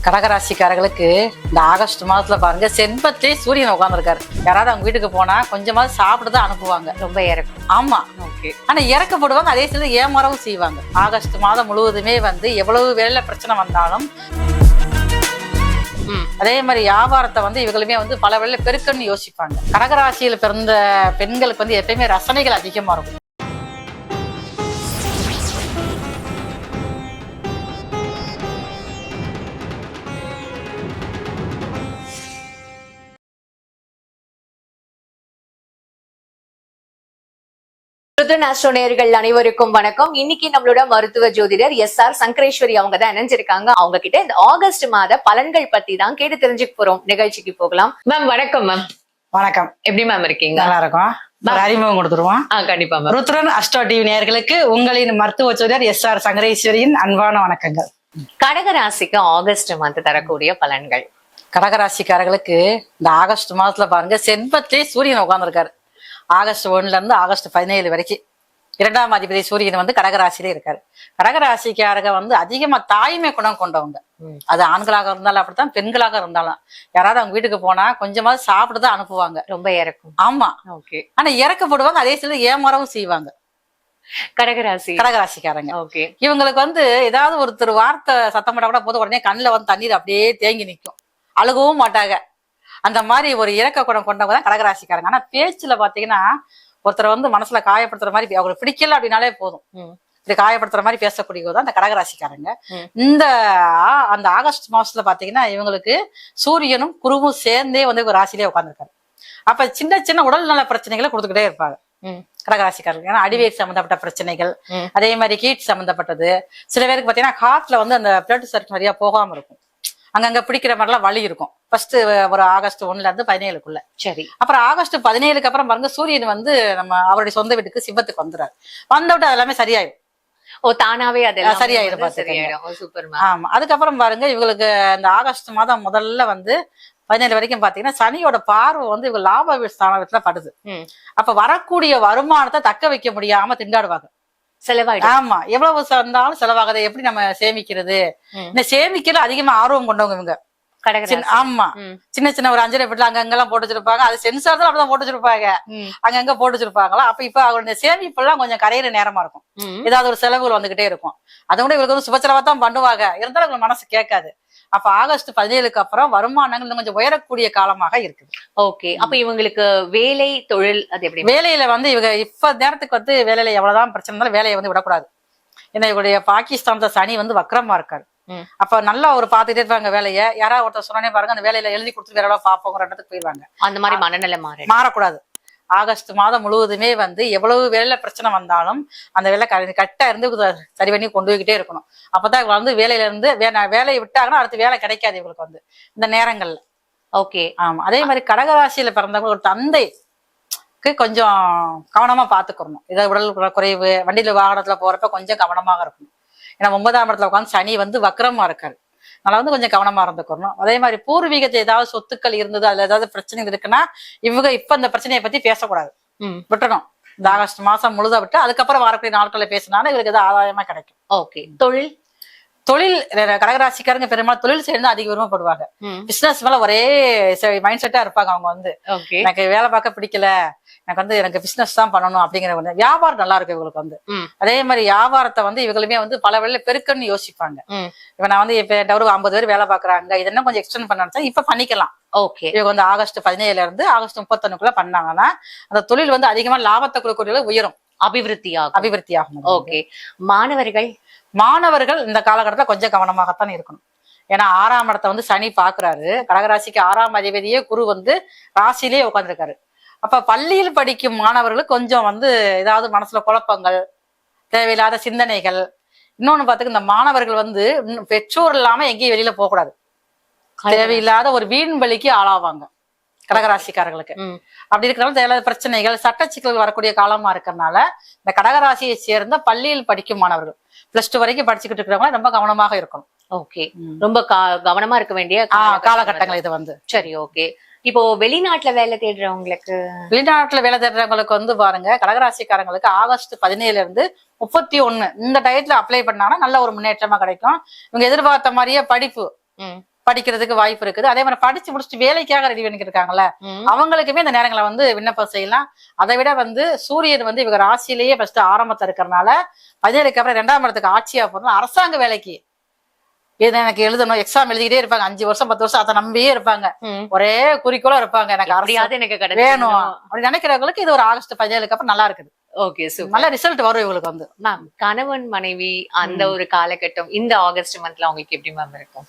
கடகராசிக்காரர்களுக்கு இந்த ஆகஸ்ட் மாதத்துல பாருங்க செண்பத்திலே சூரியன் உட்காந்துருக்காரு. யாராவது அவங்க வீட்டுக்கு போனா கொஞ்சமாவது சாப்பிட்டு தான் அனுப்புவாங்க. ரொம்ப இறக்கும். ஆமா, ஆனா இறக்கப்படுவாங்க, அதே சமயத்துல ஏமாறவும் செய்வாங்க. ஆகஸ்ட் மாதம் முழுவதுமே எவ்வளவு வேலை பிரச்சனை வந்தாலும் அதே மாதிரி வியாபாரத்தை இவங்களுமே பல வேலை பெருக்கன்னு யோசிப்பாங்க. கடகராசியில பிறந்த பெண்களுக்கு எப்பயுமே ரசனைகள் அதிகமா இருக்கும். நேயர்கள் அனைவருக்கும் வணக்கம். இன்னைக்கு நம்மளோட மருத்துவ ஜோதிடர் எஸ்.ஆர். சங்கரேஸ்வரி அவங்க தான் இணைஞ்சிருக்காங்க. அவங்க கிட்ட இந்த ஆகஸ்ட் மாத பலன்கள் பத்தி தான் கேட்டு தெரிஞ்சுக்க போறோம். நிகழ்ச்சிக்கு போகலாம். மேம் வணக்கம். மேம் வணக்கம். எப்படி மேம் இருக்கீங்க? நல்லா இருக்கும். அறிமுகம் கொடுத்துருவோம். கண்டிப்பா மேம். ருத்ரன் அஸ்ட்ரோ டிவி நேயர்களுக்கு உங்களின் மருத்துவ ஜோதிடர் எஸ்.ஆர். சங்கரேஸ்வரியின் அன்பான வணக்கங்கள். கடகராசிக்கு ஆகஸ்ட் மாதம் தரக்கூடிய பலன்கள். கடகராசிக்காரர்களுக்கு இந்த ஆகஸ்ட் மாதத்துல பாருங்க செண்பத்திலே சூரியன் உட்காந்துருக்காரு. ஆகஸ்ட் 1ல இருந்து ஆகஸ்ட் 17 வரைக்கும் 2ஆம் அதிபதி சூரியன் கடகராசியிலே இருக்காரு. கடகராசிக்காரங்க அதிகமா தாய்மை குணம் கொண்டவங்க. அது ஆண்களாக இருந்தாலும் அப்படித்தான், பெண்களாக இருந்தாலும் யாராவது அவங்க வீட்டுக்கு போனா கொஞ்சமாவது சாப்பிட்டு தான் அனுப்புவாங்க. ரொம்ப இறக்கும். ஆமா, ஆனா இறக்கப்படுவாங்க, அதே சமயத்துல ஏமாறவும் செய்வாங்க. கடகராசிக்காரங்க இவங்களுக்கு ஏதாவது ஒருத்தர் வார்த்தை சத்தம் போட்டா கூட போது உடனே கண்ணுல தண்ணீர் அப்படியே தேங்கி நிற்கும். அழுகவும் மாட்டாங்க. அந்த மாதிரி ஒரு இறக்க குணம் கொண்டவங்க தான் கடகராசிக்காரங்க. ஆனா பேச்சுல பாத்தீங்கன்னா ஒருத்தர் மனசுல காயப்படுத்துற மாதிரி அவங்களுக்கு பிடிக்கல அப்படின்னாலே போதும், இப்படி காயப்படுத்துற மாதிரி பேசக்கூடியதான் அந்த கடகராசிக்காரங்க. அந்த ஆகஸ்ட் மாசத்துல பாத்தீங்கன்னா இவங்களுக்கு சூரியனும் குருவும் சேர்ந்தே ஒரு ராசியிலே உட்காந்துருக்காரு. அப்ப சின்ன சின்ன உடல் நல பிரச்சனைகளை கொடுத்துக்கிட்டே இருப்பாங்க கடகராசிக்காரங்க. ஏன்னா அடிவேர் சம்பந்தப்பட்ட பிரச்சனைகள், அதே மாதிரி ஹீட் சம்பந்தப்பட்டது. சில பேருக்கு பாத்தீங்கன்னா ஹார்ட்ல அந்த பிளட் சர்க்கிள் நிறைய போகாம இருக்கும், அங்கங்க பிடிக்கிற மாதிரிலாம் வலி இருக்கும். ஃபர்ஸ்ட் ஒரு ஆகஸ்ட் 1ல இருந்து 17க்குள்ள. சரி, அப்புறம் ஆகஸ்ட் 17க்கு அப்புறம் பாருங்க சூரியன் நம்ம அவருடைய சொந்த வீட்டுக்கு சிவத்துக்கு வந்துறாரு. வந்தவிட்டு அது எல்லாமே சரியாயிடும். தானாவே அது சரியாயிடும். சூப்பர். ஆமா, அதுக்கப்புறம் பாருங்க இவங்களுக்கு இந்த ஆகஸ்ட் மாதம் முதல்ல 17 வரைக்கும் பாத்தீங்கன்னா சனியோட பார்வை இவங்க லாப ஸ்தானத்துல படுது. அப்ப வரக்கூடிய வருமானத்தை தக்க வைக்க முடியாம திண்டாடுவாங்க, செலவாயிடும். ஆமா, எவ்வளவு இருந்தாலும் செலவாகுது, எப்படி நம்ம சேமிக்கிறது, இந்த சேமிக்கல அதிகமா ஆர்வம் கொண்டவங்க இவங்க. ஆமா, சின்ன சின்ன ஒரு 5 ரூபாய் அங்கெல்லாம் போட்டு வச்சிருப்பாங்க. அது சென்சார் தான் அப்படிதான் போட்டு வச்சிருப்பாங்க, அங்கங்க போட்டு வச்சிருப்பாங்களா. அப்ப இப்ப அவருடைய சேமிப்பு எல்லாம் கொஞ்சம் கரையிற நேரமா இருக்கும். ஏதாவது ஒரு செலவுகள் வந்துகிட்டே இருக்கும். அதை விட இவங்களுக்கு சுப செலவா தான் பண்ணுவாங்க, இருந்தாலும் இவங்க மனசு கேட்காது. அப்ப ஆகஸ்ட் 17க்கு அப்புறம் வருமானங்கள் கொஞ்சம் உயரக்கூடிய காலமாக இருக்குது. ஓகே, அப்ப இவங்களுக்கு வேலை தொழில் அது எப்படி? வேலையில இவங்க இப்ப நேரத்துக்கு வேலையில எவ்வளவுதான் பிரச்சனை இருந்தாலும் வேலையை விடக்கூடாது. ஏன்னா இவருடைய பாகிஸ்தான்ல சனி வக்ரமா இருக்காரு. அப்ப நல்லா ஒரு பாத்துட்டே இருப்பாங்க வேலையை. யாராவது ஒருத்தர் சொன்னே பாருங்க அந்த வேலையில எழுதி கொடுத்து வேற எவ்வளவு பாப்போங்கிற இடத்துக்கு போயிருவாங்க. அந்த மாதிரி மனநிலை மாறக்கூடாது. ஆகஸ்ட் மாதம் முழுவதுமே எவ்வளவு வேலை பிரச்சனை வந்தாலும் அந்த வேலை கரெக்டா இருந்து சரி பண்ணி கொண்டு போய்கிட்டே இருக்கணும். அப்பதான் இவங்க வேலையில இருந்து வேலையை விட்டாங்கன்னா அடுத்து வேலை கிடைக்காது இவங்களுக்கு இந்த நேரங்கள்ல. ஓகே, ஆமா. அதே மாதிரி கடகராசியில பிறந்தவங்க ஒரு தந்தை கொஞ்சம் கவனமா பாத்துக்கணும். இதை உடல் குறைவு, வண்டியில வாகனத்துல போறப்ப கொஞ்சம் கவனமாக இருக்கணும். ஏன்னா 9ஆம் இடத்துல உட்காந்து சனி வக்ரமா இருக்காரு. அதனால கொஞ்சம் கவனமா இருந்துக்கணும். அதே மாதிரி பூர்வீகத்தை ஏதாவது சொத்துக்கள் இருந்தது, அதுல ஏதாவது பிரச்சனை இருக்குன்னா இவங்க இப்ப இந்த பிரச்சனையை பத்தி பேசக்கூடாது, விட்டுறணும். இந்த ஆகஸ்ட் மாசம் முழுதா விட்டு அதுக்கப்புறம் வரக்கூடிய நாட்கள்ல பேசினாலும் இவருக்கு ஏதாவது ஆதாயமா கிடைக்கும். ஓகே, தொழில் கடகராசிக்காரங்க பெரும்பாலும் தொழில் செய்யறது அதிக விரும்பப்படுவாங்க. பிசினஸ் மேல ஒரே மைண்ட் செட்டா இருப்பாங்க. அவங்க எனக்கு வேலை பார்க்க பிடிக்கல, எனக்கு பிசினஸ் தான் பண்ணணும் அப்படிங்கிற வியாபாரம் நல்லா இருக்கு இவங்களுக்கு அதே மாதிரி வியாபாரத்தை இவங்களுமே பல வேலை பெருக்கன்னு யோசிப்பாங்க. இப்ப நான் இப்ப ஒரு 50 பேர் வேலை பாக்குறாங்க, இது என்ன கொஞ்சம் எக்ஸ்டெண்ட் பண்ணா இப்ப பண்ணிக்கலாம். ஓகே, இவங்க ஆகஸ்ட் 17ல இருந்து ஆகஸ்ட் 31க்குள்ள பண்ணாங்கன்னா அந்த தொழில் அதிகமா லாபத்தை கொடுக்கக்கூடிய உயரும், அபிவிருத்தியாகும். ஓகே, மாணவர்கள் இந்த காலகட்டத்துல கொஞ்சம் கவனமாகத்தான் இருக்கணும். ஏன்னா 6ஆம் இடத்தை சனி பாக்குறாரு. கடகராசிக்கு 6ஆம் அதிபதியே குரு ராசியிலேயே உட்காந்துருக்காரு. அப்ப பள்ளியில் படிக்கும் மாணவர்களுக்கு கொஞ்சம் ஏதாவது மனசுல குழப்பங்கள், தேவையில்லாத சிந்தனைகள். இன்னொன்னு பாத்துக்க, இந்த மாணவர்கள் பெற்றோர் இல்லாம எங்கேயும் வெளியில போக கூடாது. தேவையில்லாத ஒரு வீண் வலிக்கு ஆளாவாங்க கடகராசிக்காரர்களுக்கு. அப்படி இருக்கிறனால தேவையில்லாத பிரச்சனைகள், சட்ட சிக்கல்கள் வரக்கூடிய காலமா இருக்கிறதுனால இந்த கடகராசியை சேர்ந்த பள்ளியில் படிக்கும் மாணவர்கள் +2 வரைக்கும் படிச்சுக்கிட்டு இருக்கிறவங்க ரொம்ப கவனமாக இருக்கணும். ஓகே, ரொம்ப கவனமா இருக்க வேண்டிய காலகட்டங்கள் இது சரி, ஓகே. இப்போ வெளிநாட்டுல வேலை தேடுறவங்களுக்கு பாருங்க, கடகராசிக்காரங்களுக்கு ஆகஸ்ட் 17ல இருந்து 31 இந்த டயத்துல அப்ளை பண்ணாங்கன்னா நல்ல ஒரு முன்னேற்றமா கிடைக்கும். இவங்க எதிர்பார்த்த மாதிரியே படிப்பு படிக்கிறதுக்கு வாய்ப்பு இருக்குது. அதே மாதிரி படிச்சு முடிச்சுட்டு வேலைக்காக ரெடி பண்ணிட்டு இருக்காங்கல்ல, அவங்களுக்குமே இந்த நேரங்களை வந்து விண்ணப்பம் செய்யலாம். அதை விட வந்து சூரியன் வந்து இவங்க ராசியிலேயே ஃபர்ஸ்ட் ஆரம்பத்துல இருக்கிறதுனால 17க்கு அப்புறம் 2ஆம் இடத்துக்கு ஆட்சியா போறதுனால அரசாங்க வேலைக்கு இது எனக்கு எழுதணும், எக்ஸாம் எழுதிக்கிட்டே இருப்பாங்க. 5 வருஷம் 10 வருஷம் அதை நம்பியே இருப்பாங்க. ஒரே குறிக்கோளா இருப்பாங்க, எனக்கு அப்படியாவது எனக்கு வேணும் அப்படி நினைக்கிறவங்களுக்கு இது ஒரு ஆகஸ்ட் 17க்கு அப்புறம் நல்லா இருக்குது. ஓகே, நல்ல ரிசல்ட் வரும் இவங்களுக்கு வந்து. மேம், கணவன் மனைவி அந்த ஒரு காலகட்டம் இந்த ஆகஸ்ட் மந்த்ல அவங்களுக்கு எப்படி மேம் இருக்கும்?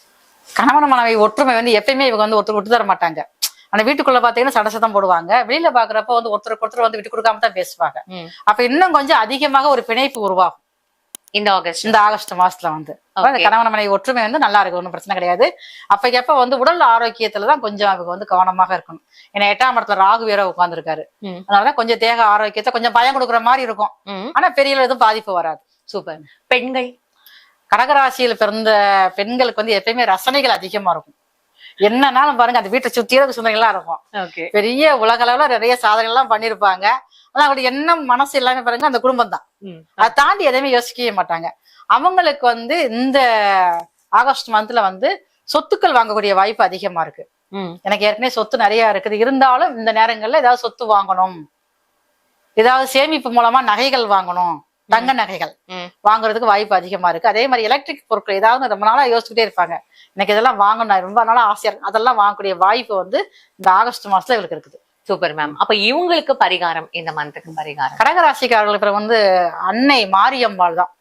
கணவன் மனைவி ஒற்றுமை வந்து எப்பயுமே இவங்க வந்து ஒருத்தர் விட்டு தர மாட்டாங்க. ஆனா வீட்டுக்குள்ள பாத்தீங்கன்னா சடசதம் போடுவாங்க. வெளியில பாக்குறப்ப வந்து ஒருத்தருக்கு ஒருத்தர் வந்து விட்டு கொடுக்காம தான் பேசுவாங்க. அப்ப இன்னும் கொஞ்சம் அதிகமாக ஒரு பிணைப்பு உருவாகும் இந்த ஆகஸ்ட் மாசத்துல வந்து. கணவன் மனைவி ஒற்றுமை வந்து நல்லா இருக்கு, ஒன்றும் பிரச்சனை கிடையாது. அப்பக்கப்ப வந்து உடல் ஆரோக்கியத்துலதான் கொஞ்சம் அவங்க வந்து கவனமாக இருக்கணும். ஏன்னா 8ஆம் இடத்துல ராகு வேற உட்கார்ந்துருக்காரு. அதனாலதான் கொஞ்சம் தேக ஆரோக்கியத்தை கொஞ்சம் பயம் கொடுக்குற மாதிரி இருக்கும். ஆனா பெரிய எதுவும் பாதிப்பு வராது. சூப்பர். பெண்கள், கடகராசியில பிறந்த பெண்களுக்கு வந்து எப்பயுமே ரசனைகள் அதிகமா இருக்கும். என்னன்னாலும் பாருங்க, அந்த வீட்டை சுத்தியே சுந்தரங்களா இருக்கும். பெரிய உலக அளவுல நிறைய சாதனை எல்லாம் பண்ணிருப்பாங்க. ஆனா அவருடைய எண்ணம் மனசு எல்லாமே பாருங்க அந்த குடும்பம் தான். அதை தாண்டி எதையுமே யோசிக்கவே மாட்டாங்க. அவங்களுக்கு வந்து இந்த ஆகஸ்ட் மந்த்ல வந்து சொத்துக்கள் வாங்கக்கூடிய வாய்ப்பு அதிகமா இருக்கு. எனக்கு ஏற்கனவே சொத்து நிறைய இருக்குது, இருந்தாலும் இந்த நேரங்கள்ல ஏதாவது சொத்து வாங்கணும், ஏதாவது சேமிப்பு மூலமா நகைகள் வாங்கணும், தங்க நகைகள் வாங்குறதுக்கு வாய்ப்பு அதிகமா இருக்கு. அதே மாதிரி எலக்ட்ரிக் பொருட்கள் ஏதாவது ரொம்ப நாளா யோசிச்சுட்டே இருப்பாங்க, எனக்கு இதெல்லாம் வாங்கணும் ரொம்ப நாளா ஆசையா இருக்கு, அதெல்லாம் வாங்கக்கூடிய வாய்ப்பு வந்து இந்த ஆகஸ்ட் மாசத்துல இவங்களுக்கு இருக்குது. Super ma'am. அப்ப இவங்களுக்கு பரிகாரம், இந்த மந்த்துக்கு பரிகாரம்? கடகராசிக்காரர்களுக்கு வந்து அன்னை மாரியம்பாள் தான்.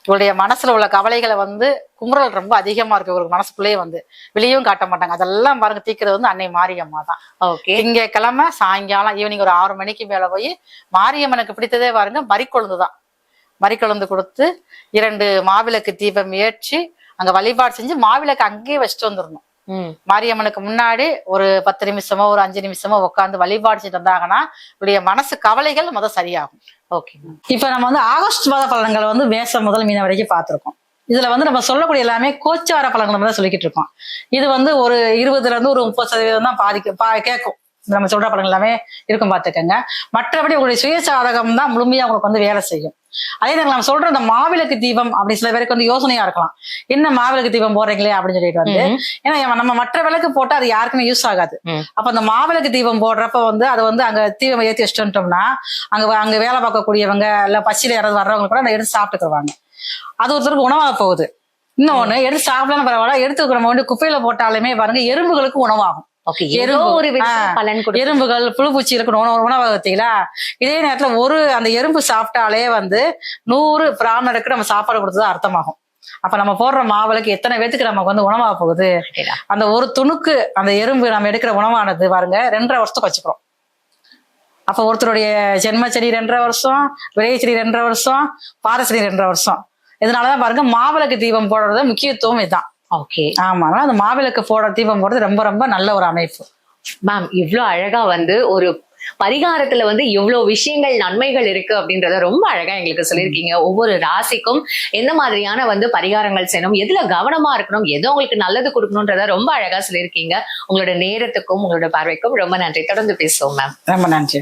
இவருடைய மனசுல உள்ள கவலைகளை வந்து குமுறல் ரொம்ப அதிகமா இருக்கு இவருக்கு மனசுக்குள்ளேயே வந்து வெளியும் காட்ட மாட்டாங்க. அதெல்லாம் பாருங்க தீக்கிறது வந்து அன்னை மாரியம்மா தான். திங்கக்கிழமை சாயங்காலம் ஈவினிங் ஒரு 6 மணிக்கு மேல போய் மாரியம்மனுக்கு பிடித்ததே பாருங்க மறிக்கொழுந்து தான். மறிக்கொழுந்து கொடுத்து 2 மாவிளக்கு தீபம் ஏற்றி அங்க வழிபாடு செஞ்சு மாவிளக்கு அங்கேயே வச்சுட்டு வந்துடணும். மாரியம்மனுக்கு முன்னாடி ஒரு 10 நிமிஷமோ ஒரு 5 நிமிஷமோ உட்காந்து வழிபாடு செஞ்சு வந்தாங்கன்னா இவருடைய மனசு கவலைகள் சரியாகும். ஓகே, இப்ப நம்ம வந்து ஆகஸ்ட் மாத பலன்களை வந்து மேஷம் முதல் மீனம் வரைக்கும் பார்த்திருக்கோம். இதுல வந்து நம்ம சொல்லக்கூடிய எல்லாமே கோச்சார பலன்கள் தான் சொல்லிக்கிட்டு இருக்கோம். இது வந்து ஒரு 20ல இருந்து ஒரு 30% தான் கேட்கும். நம்ம சொல்ற பலன்கள் எல்லாமே இருக்கும் பார்த்துக்கங்க. மற்றபடி உங்களுடைய சுயசாதகம் தான் முழுமையா உங்களுக்கு வந்து வேலை செய்யும். அதே நேரம் நம்ம சொல்ற அந்த மாவிளக்கு தீபம் அப்படி சில பேருக்கு வந்து யோசனையா இருக்கலாம், என்ன மாவிளக்கு தீபம் போடுறீங்களே அப்படின்னு சொல்லிட்டு வந்து. ஏன்னா நம்ம மற்ற விளக்கு போட்டா அது யாருக்குமே யூஸ் ஆகாது. அப்ப அந்த மாவிளக்கு தீபம் போடுறப்ப வந்து அதை வந்து அங்க தீபம் ஏற்றி வச்சுட்டோம்னா அங்க வேலை பார்க்கக்கூடியவங்க இல்ல பசியில யாராவது வர்றவங்க கூட அதை எடுத்து சாப்பிட்டுக்குவாங்க. அது ஒருத்தருக்கு உணவாக போகுது. இன்னொன்னு எடுத்து சாப்பிடலாம் பரவாயில்ல, எடுத்து நம்ம வந்து குப்பையில போட்டாலுமே பாருங்க எறும்புகளுக்கு உணவாகும். எறும்புகள் புழுப்பூச்சிகளுக்கு உணவகத்தீங்களா. இதே நேரத்துல அந்த எறும்பு சாப்பிட்டாலே வந்து 100 பிராமணருக்கு நம்ம சாப்பாடு கொடுத்தது அர்த்தமாகும். அப்ப நம்ம போடுற மாவிளக்கு எத்தனை பேத்துக்கு நமக்கு வந்து உணவாக போகுது. அந்த ஒரு துணுக்கு அந்த எறும்பு நம்ம எடுக்கிற உணவானது பாருங்க 2.5 வருஷத்துக்கு வச்சுக்கிறோம். அப்ப ஒருத்தருடைய ஜென்மச்சரி 2.5 வருஷம், விரைச்சரி 2.5 வருஷம், பாரசரி 2.5 வருஷம். இதனாலதான் பாருங்க மாவிளக்கு தீபம் போடுறது முக்கியத்துவம் இதுதான். ஓகே, ஆமா, அந்த மாவிளக்கு தீபம் போடுறது ரொம்ப ரொம்ப நல்ல ஒரு அமைப்பு. மேம், இவ்வளவு அழகா வந்து ஒரு பரிகாரத்துல வந்து எவ்வளவு விஷயங்கள் நன்மைகள் இருக்கு அப்படின்றத ரொம்ப அழகா எங்களுக்கு சொல்லியிருக்கீங்க. ஒவ்வொரு ராசிக்கும் எந்த மாதிரியான வந்து பரிகாரங்கள் செய்யணும், எதுல கவனமா இருக்கணும், எது உங்களுக்கு நல்லது கொடுக்கணும்ன்றத ரொம்ப அழகா சொல்லியிருக்கீங்க. உங்களோட நேரத்துக்கும் உங்களோட பார்வைக்கும் ரொம்ப நன்றி. தொடர்ந்து பேசுவோம் மேம். ரொம்ப நன்றி.